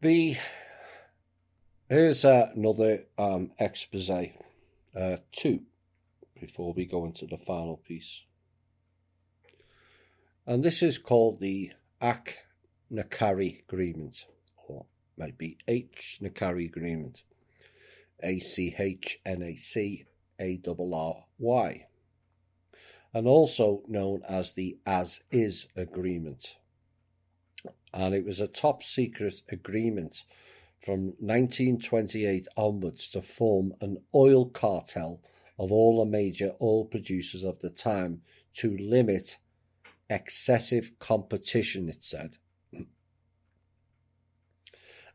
The Here's another expose, two, before we go into the final piece. And this is called the Achnacacarry Agreement, or maybe Achnacacarry Agreement, Achnacarry, and also known as the As-Is Agreement. And it was a top-secret agreement from 1928 onwards to form an oil cartel of all the major oil producers of the time to limit excessive competition, it said.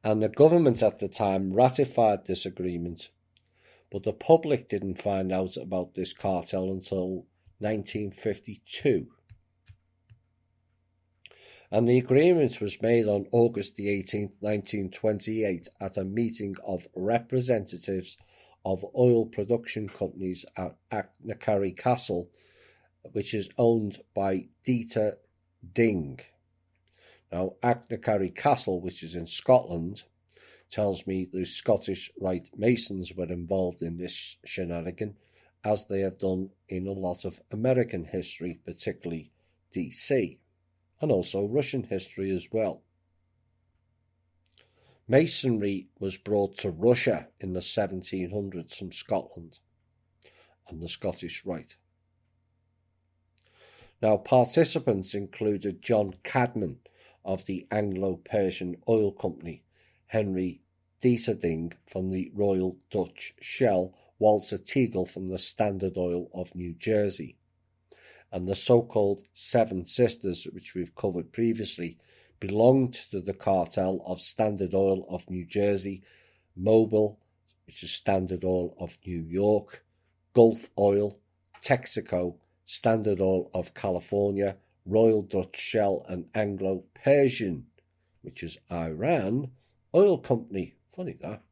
And the government at the time ratified this agreement, but the public didn't find out about this cartel until 1952. And the agreement was made on August the 18th, 1928, at a meeting of representatives of oil production companies at Achnacacarry Castle, which is owned by Dieter Ding. Now, Achnacacarry Castle, which is in Scotland, tells me the Scottish Rite Masons were involved in this shenanigan, as they have done in a lot of American history, particularly DC. And also Russian history as well. Masonry was brought to Russia in the 1700s from Scotland and the Scottish Rite. Now, participants included John Cadman of the Anglo-Persian Oil Company, Henry Dieterding from the Royal Dutch Shell, Walter Teagle from the Standard Oil of New Jersey, and the so-called Seven Sisters, which we've covered previously, belonged to the cartel of Standard Oil of New Jersey, Mobil, which is Standard Oil of New York, Gulf Oil, Texaco, Standard Oil of California, Royal Dutch Shell, and Anglo-Persian, which is Iran, Oil Company. Funny that.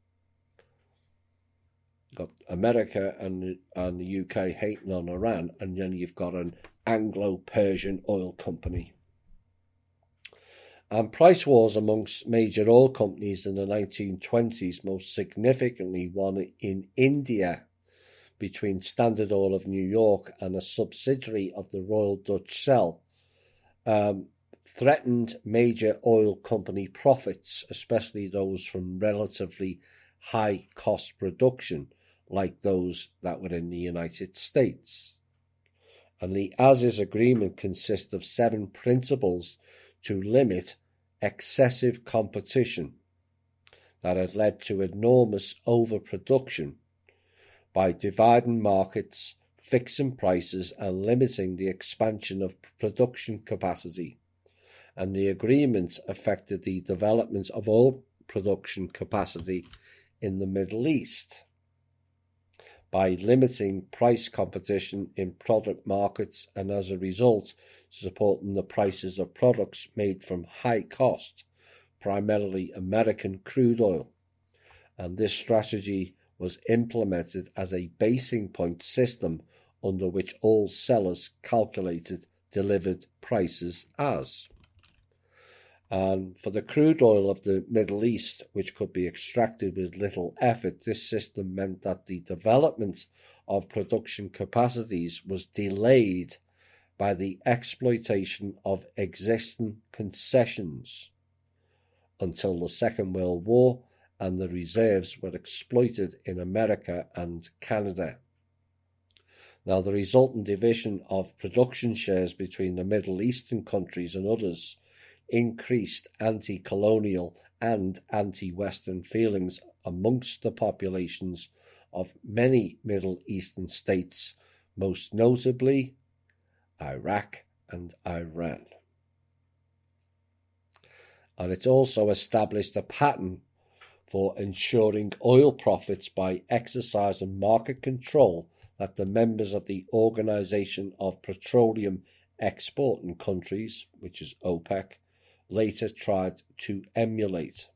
Got America and the UK hating on Iran, and then you've got an Anglo-Persian oil company. And price wars amongst major oil companies in the 1920s, most significantly one in India between Standard Oil of New York and a subsidiary of the Royal Dutch Shell, threatened major oil company profits, especially those from relatively high cost production, like those that were in the United States. And the As-Is Agreement consists of 7 principles to limit excessive competition that had led to enormous overproduction by dividing markets, fixing prices, and limiting the expansion of production capacity. And the agreement affected the development of oil production capacity in the Middle East by limiting price competition in product markets, and as a result supporting the prices of products made from high cost, primarily American crude oil. And this strategy was implemented as a basing point system under which all sellers calculated delivered prices as. And for the crude oil of the Middle East, which could be extracted with little effort, this system meant that the development of production capacities was delayed by the exploitation of existing concessions until the Second World War, and the reserves were exploited in America and Canada. Now, the resultant division of production shares between the Middle Eastern countries and others increased anti-colonial and anti-Western feelings amongst the populations of many Middle Eastern states, most notably Iraq and Iran. And it also established a pattern for ensuring oil profits by exercising market control that the members of the Organization of Petroleum Exporting Countries, which is OPEC, later tried to emulate.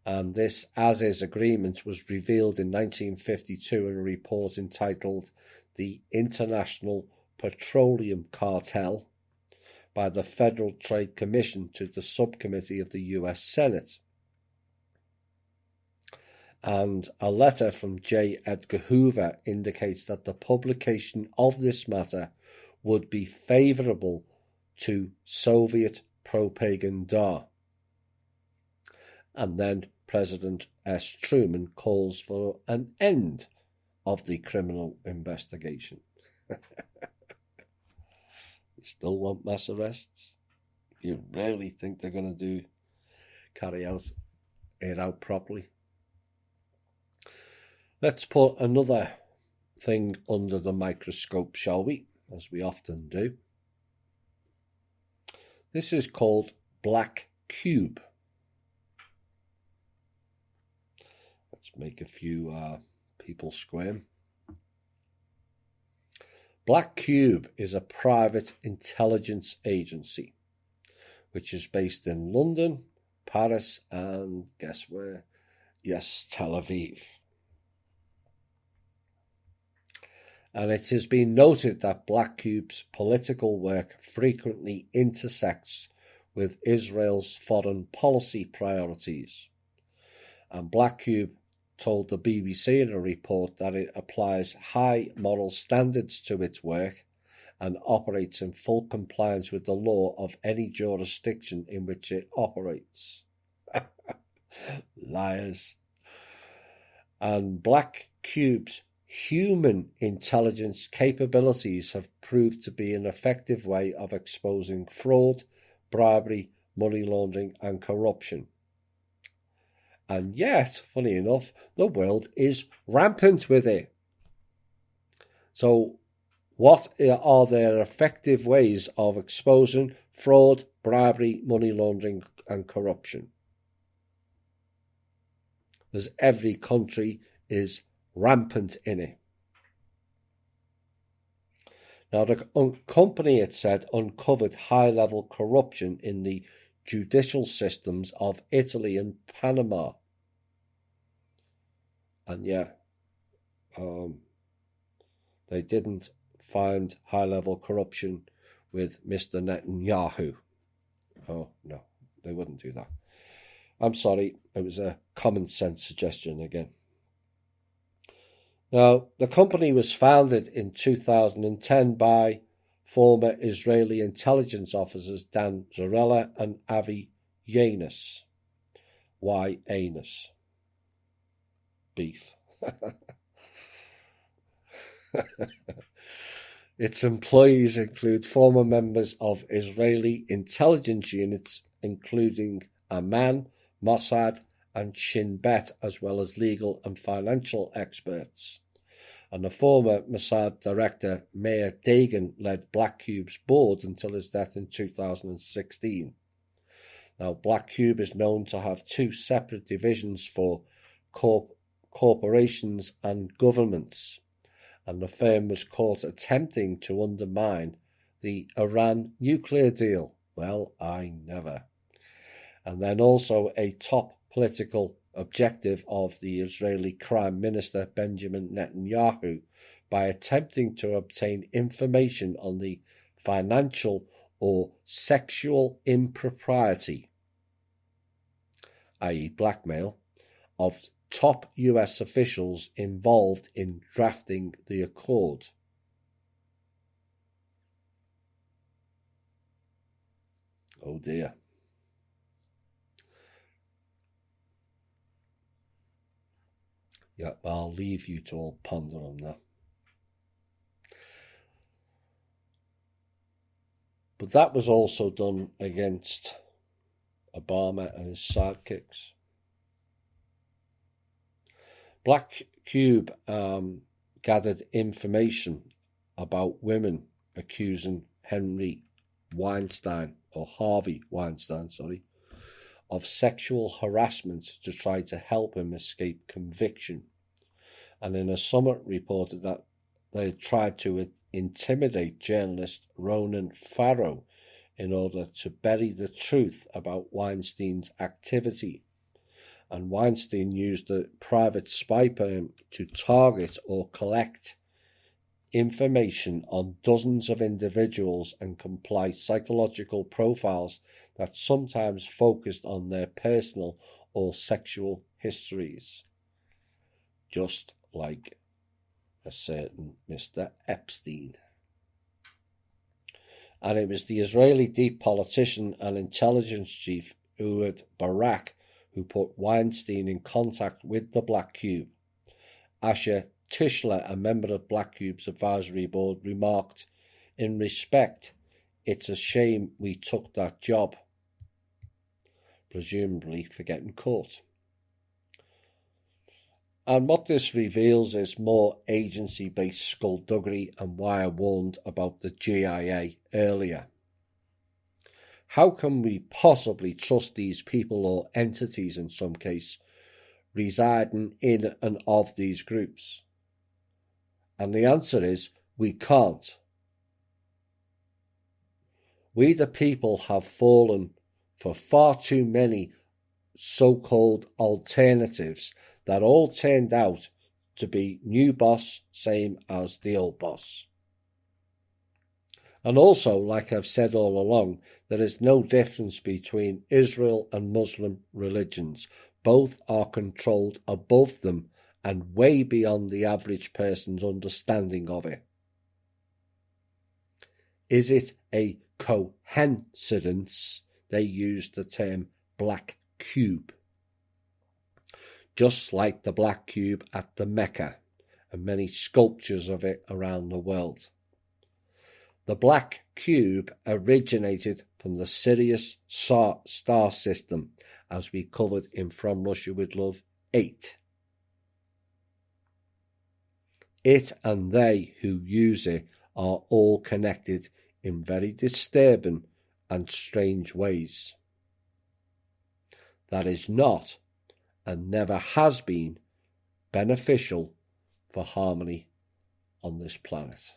And this As-Is Agreement was revealed in 1952 in a report entitled The International Petroleum Cartel by the Federal Trade Commission to the subcommittee of the US Senate. and a letter from J. Edgar Hoover indicates that the publication of this matter would be favourable to Soviet propaganda. And then President S. Truman calls for an end of the criminal investigation. You still want mass arrests? You really think they're going to carry it out properly? Let's put another thing under the microscope, shall we? As we often do. This is called black cube. Let's make a few people squirm. Black Cube is a private intelligence agency which is based in London, Paris, and guess where? Yes, Tel Aviv. And it has been noted that Black Cube's political work frequently intersects with Israel's foreign policy priorities. And Black Cube told the BBC in a report that it applies high moral standards to its work and operates in full compliance with the law of any jurisdiction in which it operates. Liars. And Black Cube's human intelligence capabilities have proved to be an effective way of exposing fraud, bribery, money laundering, and corruption. And yet, funny enough, the world is rampant with it. So, what are their effective ways of exposing fraud, bribery, money laundering, and corruption? Because every country is rampant in it. Now, the company, it said, uncovered high-level corruption in the judicial systems of Italy and Panama. And yeah, they didn't find high-level corruption with Mr. Netanyahu. Oh, no, they wouldn't do that. I'm sorry, it was a common sense suggestion again. Now, the company was founded in 2010 by former Israeli intelligence officers Dan Zarella and Avi Yanus. Why anus? Beef. Its employees include former members of Israeli intelligence units, including Amman, Mossad, and Shin Bet, as well as legal and financial experts. And the former Mossad director, Meir Dagan, led Black Cube's board until his death in 2016. Now, Black Cube is known to have two separate divisions for corporations and governments. And the firm was caught attempting to undermine the Iran nuclear deal. Well, I never. And then also a top political objective of the Israeli Prime Minister Benjamin Netanyahu by attempting to obtain information on the financial or sexual impropriety, i.e. blackmail, of top US officials involved in drafting the accord. Oh dear. Yeah, I'll leave you to all ponder on that. But that was also done against Obama and his sidekicks. Black Cube gathered information about women accusing Harvey Weinstein, of sexual harassment to try to help him escape conviction. And in a summit reported that they tried to intimidate journalist Ronan Farrow in order to bury the truth about Weinstein's activity. And Weinstein used a private spy firm to target or collect information on dozens of individuals and compile psychological profiles that sometimes focused on their personal or sexual histories. just like a certain Mr. Epstein. And it was the Israeli deep politician and intelligence chief Ehud Barak who put Weinstein in contact with the Black Cube. Asher Tischler, a member of Black Cube's advisory board, remarked, "In respect, it's a shame we took that job," presumably for getting caught. And what this reveals is more agency-based skullduggery and why I warned about the GIA earlier. How can we possibly trust these people or entities in some case residing in and of these groups? And the answer is we can't. We the people have fallen for far too many so-called alternatives that all turned out to be new boss, same as the old boss. And also, like I've said all along, there is no difference between Israel and Muslim religions. Both are controlled above them and way beyond the average person's understanding of it. Is it a coincidence they use the term Black Cube? Just like the Black Cube at the Mecca and many sculptures of it around the world. The Black Cube originated from the Sirius star system, as we covered in From Russia with Love 8. It and they who use it are all connected in very disturbing and strange ways. That is not and never has been beneficial for harmony on this planet.